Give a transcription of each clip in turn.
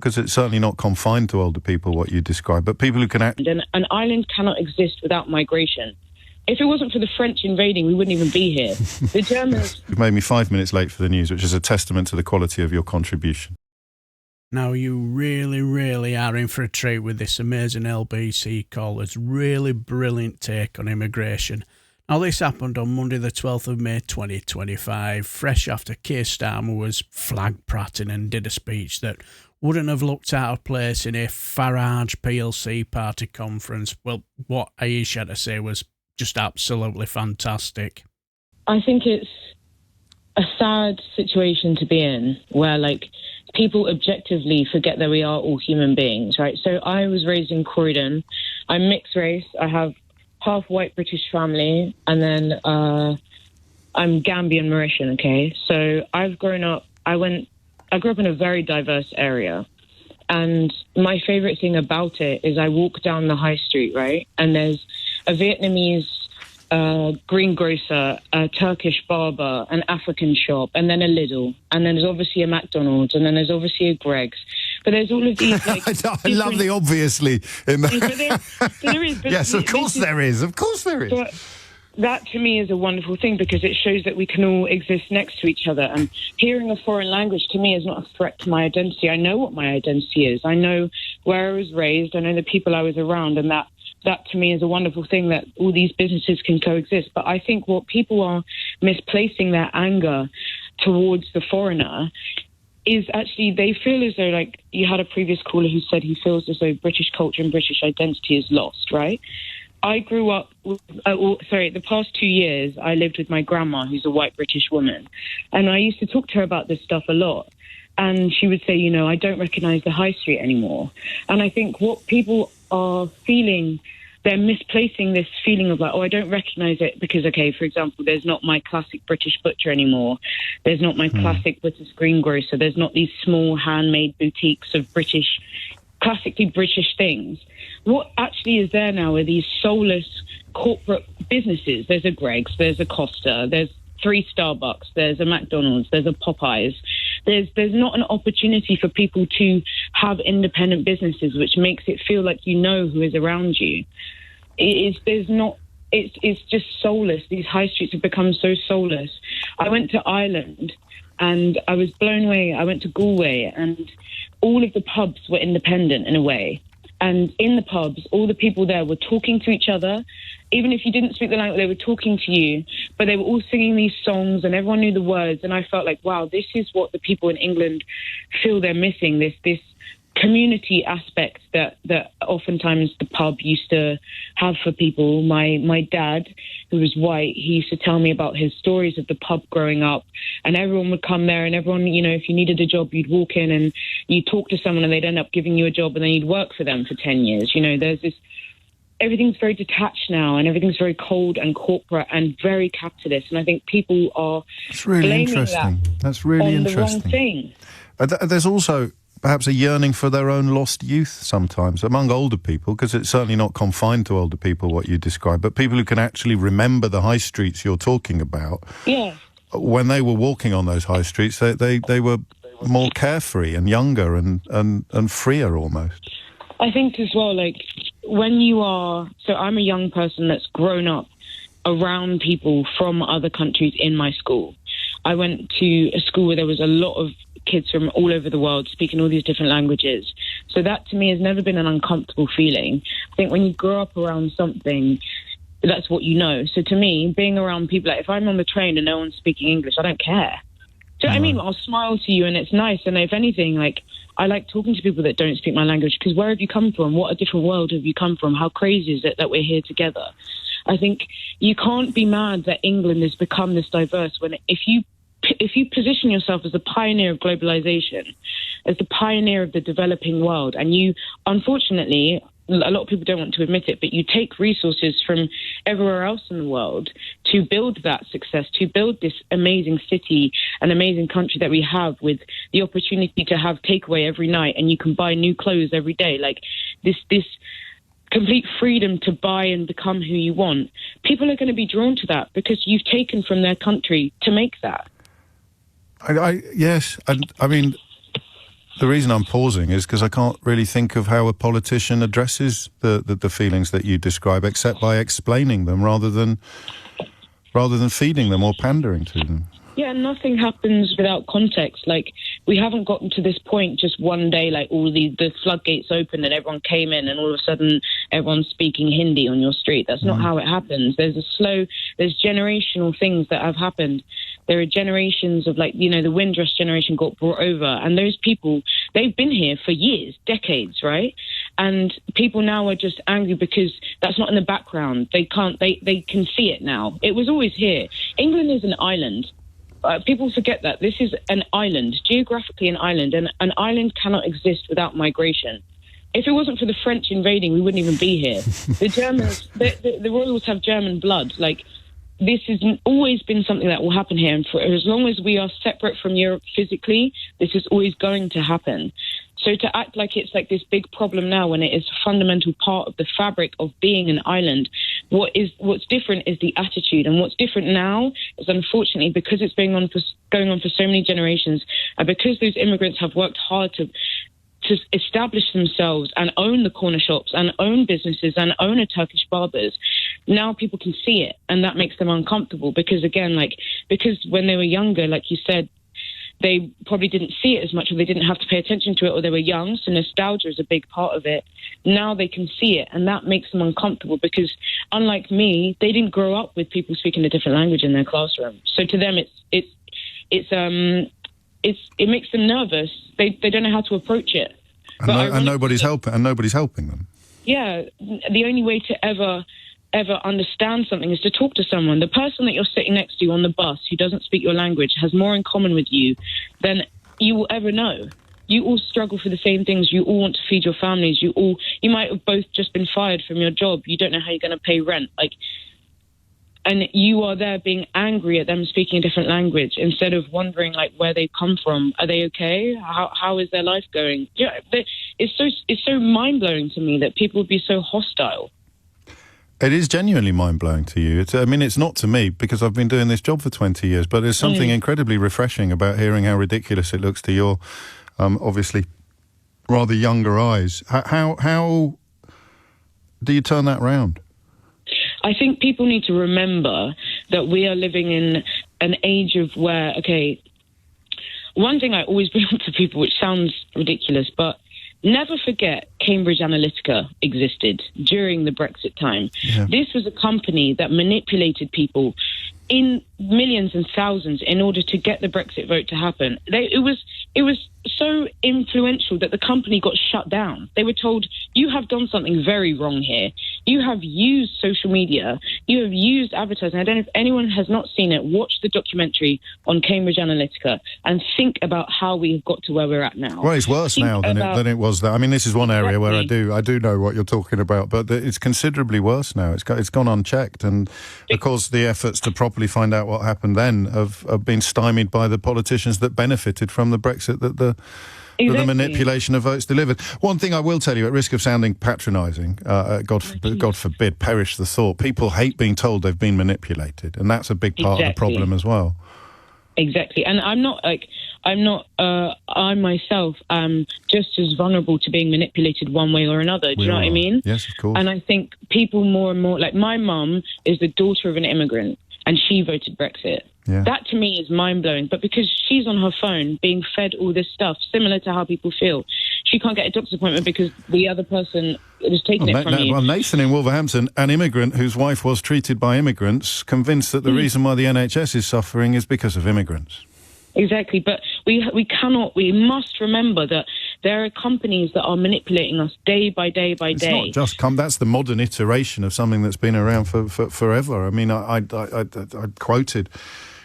Because it's certainly not confined to older people, what you describe, but people who can act... An island cannot exist without migration. If it wasn't for the French invading, we wouldn't even be here. The Germans... You've made me 5 minutes late for the news, which is a testament to the quality of your contribution. Now, you really, really are in for a treat with this amazing LBC caller's really brilliant take on immigration. Now, this happened on Monday the 12th of May 2025, fresh after Keir Starmer was flag-pratting and did a speech that wouldn't have looked out of place in a Farage PLC party conference. Well, what Aisha had to say was just absolutely fantastic. I think it's a sad situation to be in where, like, people objectively forget that we are all human beings, right? So I was raised in Croydon. I'm mixed race. I have half white British family, and then I'm Gambian Mauritian, okay? So I've grown up, I grew up in a very diverse area. And my favorite thing about it is I walk down the high street, right? And there's a Vietnamese greengrocer, a Turkish barber, an African shop, and then a Lidl. And then there's obviously a McDonald's, and then there's obviously a Greg's. But there's all of these, like... I love the obviously in that. There is, yes, of course there is. Of course there is. But that, to me, is a wonderful thing because it shows that we can all exist next to each other. And hearing a foreign language, to me, is not a threat to my identity. I know what my identity is. I know where I was raised. I know the people I was around. And that to me, is a wonderful thing that all these businesses can coexist. But I think what people are misplacing their anger towards the foreigner is actually they feel as though, like you had a previous caller who said he feels as though British culture and British identity is lost, right? I grew up, the past 2 years, I lived with my grandma, who's a white British woman. And I used to talk to her about this stuff a lot. And she would say, you know, I don't recognise the high street anymore. And I think what people are feeling, they're misplacing this feeling of like, oh, I don't recognise it because, okay, for example, there's not my classic British butcher anymore. There's not my classic British greengrocer. There's not these small handmade boutiques of classically British things. What actually is there now are these soulless corporate businesses. There's a Greg's, there's a Costa, there's 3 Starbucks, there's a McDonald's, there's a Popeyes. There's not an opportunity for people to have independent businesses, which makes it feel like you know who is around you. It's just soulless. These high streets have become so soulless. I went to Ireland and I was blown away. I went to Galway and all of the pubs were independent in a way. And in the pubs, all the people there were talking to each other. Even if you didn't speak the language, they were talking to you. But they were all singing these songs and everyone knew the words. And I felt like, wow, this is what the people in England feel they're missing, this community aspect that oftentimes the pub used to have for people. My dad, who was white, he used to tell me about his stories of the pub growing up, and everyone would come there and everyone, you know, if you needed a job, you'd walk in and you'd talk to someone and they'd end up giving you a job and then you'd work for them for 10 years. You know, there's this, everything's very detached now and everything's very cold and corporate and very capitalist. And I think people are blaming That's really on interesting. the wrong thing. There's also perhaps a yearning for their own lost youth sometimes among older people, because it's certainly not confined to older people, what you describe, but people who can actually remember the high streets you're talking about. Yeah. When they were walking on those high streets, they were more carefree and younger and freer almost. I think as well, like, when you are... So I'm a young person that's grown up around people from other countries in my school. I went to a school where there was a lot of kids from all over the world speaking all these different languages. So that, to me, has never been an uncomfortable feeling. I think when you grow up around something, that's what you know. So to me, being around people, like if I'm on the train and no one's speaking English, I don't care. Do you know what I mean? I'll smile to you and it's nice. And if anything, like, I like talking to people that don't speak my language, because where have you come from? What a different world have you come from? How crazy is it that we're here together? I think you can't be mad that England has become this diverse when if you position yourself as the pioneer of globalization, as the pioneer of the developing world, and you, unfortunately, a lot of people don't want to admit it, but you take resources from everywhere else in the world to build that success, to build this amazing city, an amazing country that we have, with the opportunity to have takeaway every night and you can buy new clothes every day. Like this complete freedom to buy and become who you want. People are going to be drawn to that because you've taken from their country to make that. Yes, I mean, The reason I'm pausing is because I can't really think of how a politician addresses the feelings that you describe, except by explaining them rather than feeding them or pandering to them. Yeah, nothing happens without context. Like, we haven't gotten to this point just one day, like all the floodgates opened and everyone came in and all of a sudden everyone's speaking Hindi on your street. That's not how it happens. There's generational things that have happened. There are generations of, like, the Windrush generation got brought over, and those people, they've been here for years, decades, right? And people now are just angry because that's not in the background. They can see it now. It was always here. England is an island. People forget that. This is an island, geographically an island, and an island cannot exist without migration. If it wasn't for the French invading, we wouldn't even be here. The Germans, the royals have German blood. Like, this has always been something that will happen here. And for as long as we are separate from Europe physically, this is always going to happen. So to act like it's like this big problem now when it is a fundamental part of the fabric of being an island, what's different is the attitude. And what's different now is, unfortunately, because it's going on for so many generations, and because those immigrants have worked hard to establish themselves and own the corner shops and own businesses and own a Turkish barbers, now people can see it, and that makes them uncomfortable because, again, because when they were younger, like you said, they probably didn't see it as much, or they didn't have to pay attention to it, or they were young, so nostalgia is a big part of it. Now they can see it, and that makes them uncomfortable because, unlike me, they didn't grow up with people speaking a different language in their classroom. So to them, it makes them nervous. They don't know how to approach it. And nobody's helping them. Yeah, the only way to ever understand something is to talk to someone. The person that you're sitting next to on the bus who doesn't speak your language has more in common with you than you will ever know. You all struggle for the same things. You all want to feed your families. You might have both just been fired from your job. You don't know how you're going to pay rent. And you are there being angry at them speaking a different language instead of wondering where they come from. Are they okay? How is their life going? Yeah, it's so mind-blowing to me that people would be so hostile. It is genuinely mind-blowing to you. It's not to me because I've been doing this job for 20 years, but there's something incredibly refreshing about hearing how ridiculous it looks to your, obviously, rather younger eyes. How do you turn that round? I think people need to remember that we are living in an age of where, one thing I always bring up to people, which sounds ridiculous, but never forget Cambridge Analytica existed during the Brexit time. Yeah. This was a company that manipulated people in millions and thousands in order to get the Brexit vote to happen. It was so influential that the company got shut down. They were told, you have done something very wrong here. You have used social media. You have used advertising. I don't know if anyone has not seen it. Watch the documentary on Cambridge Analytica and think about how we've got to where we're at now. Well, it's worse now than it was then. I mean, this is one area where I do know what you're talking about, but it's considerably worse now. It's gone unchecked, and of course the efforts to properly find out what happened then have been stymied by the politicians that benefited from the Brexit that the manipulation of votes delivered. One thing I will tell you, at risk of sounding patronising, God forbid, perish the thought, people hate being told they've been manipulated, and that's a big part of the problem as well. Exactly, and I myself am just as vulnerable to being manipulated one way or another. Do you know what I mean? Yes, of course. And I think people more and more, my mum is the daughter of an immigrant, and she voted Brexit. Yeah. That to me is mind-blowing, but because she's on her phone being fed all this stuff, similar to how people feel, she can't get a doctor's appointment because the other person is taking it from you. Well, Nathan in Wolverhampton, an immigrant whose wife was treated by immigrants, convinced that the reason why the NHS is suffering is because of immigrants. Exactly, but we must remember that there are companies that are manipulating us day by day by day. It's not just that's the modern iteration of something that's been around for forever. I mean, I quoted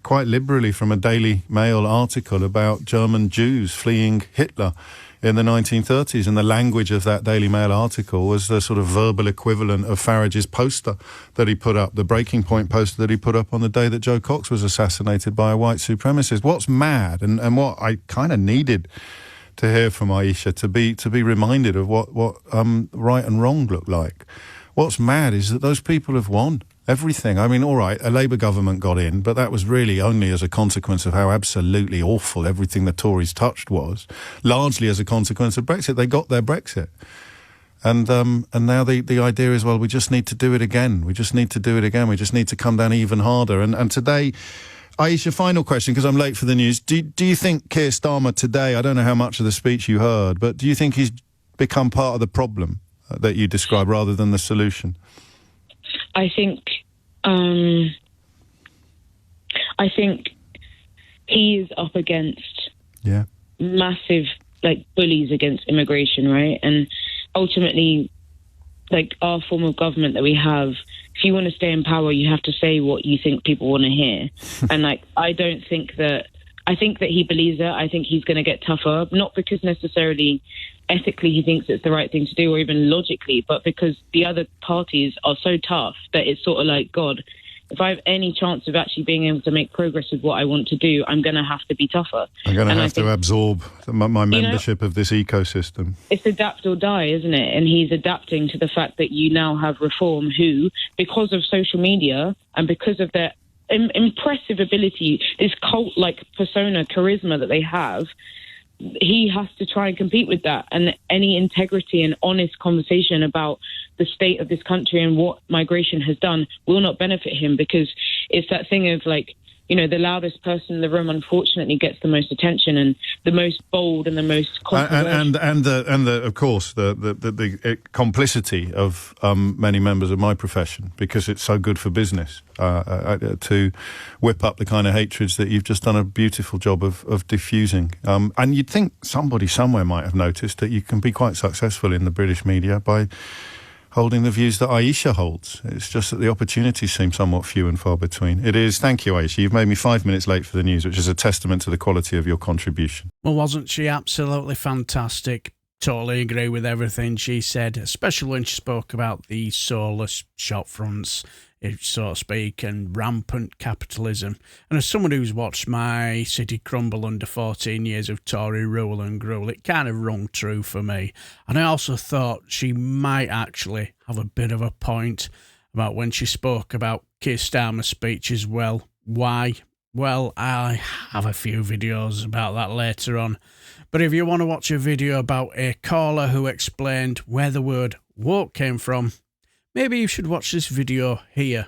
quite liberally from a Daily Mail article about German Jews fleeing Hitler in the 1930s, and the language of that Daily Mail article was the sort of verbal equivalent of Farage's poster that he put up, the Breaking Point poster that he put up on the day that Joe Cox was assassinated by a white supremacist. What's mad, and what I kind of needed to hear from Aisha, to be reminded of what right and wrong look like. What's mad is that those people have won. Everything. I mean, all right, a Labour government got in, but that was really only as a consequence of how absolutely awful everything the Tories touched was, largely as a consequence of Brexit. They got their Brexit. And now the idea is, well, we just need to do it again. We just need to do it again. We just need to come down even harder. And today, Aisha, final question, because I'm late for the news. Do you think Keir Starmer today, I don't know how much of the speech you heard, but do you think he's become part of the problem that you describe rather than the solution? I think he is up against massive bullies against immigration, right? And ultimately, our form of government that we have, if you want to stay in power, you have to say what you think people want to hear. And I think that he believes it. I think he's going to get tougher, not because necessarily ethically he thinks it's the right thing to do or even logically, but because the other parties are so tough that it's sort of like, God, if I have any chance of actually being able to make progress with what I want to do, I'm going to have to be tougher. I'm going to have to absorb my membership of this ecosystem. It's adapt or die, isn't it? And he's adapting to the fact that you now have Reform who, because of social media and because of their impressive ability, this cult-like persona, charisma that they have, he has to try and compete with that. And any integrity and honest conversation about the state of this country and what migration has done will not benefit him, because it's that thing of the loudest person in the room unfortunately gets the most attention and the most bold and the most controversial. And of course the complicity of many members of my profession, because it's so good for business to whip up the kind of hatreds that you've just done a beautiful job of diffusing. And you'd think somebody somewhere might have noticed that you can be quite successful in the British media by holding the views that Aisha holds. It's just that the opportunities seem somewhat few and far between. It is. Thank you, Aisha. You've made me 5 minutes late for the news, which is a testament to the quality of your contribution. Well, wasn't she absolutely fantastic? Totally agree with everything she said, especially when she spoke about the soulless shop fronts, so to speak, and rampant capitalism. And as someone who's watched my city crumble under 14 years of Tory rule and gruel, it kind of rung true for me. And I also thought she might actually have a bit of a point about when she spoke about Keir Starmer's speech as well. Why? Well, I have a few videos about that later on. But if you want to watch a video about a caller who explained where the word woke came from, maybe you should watch this video here.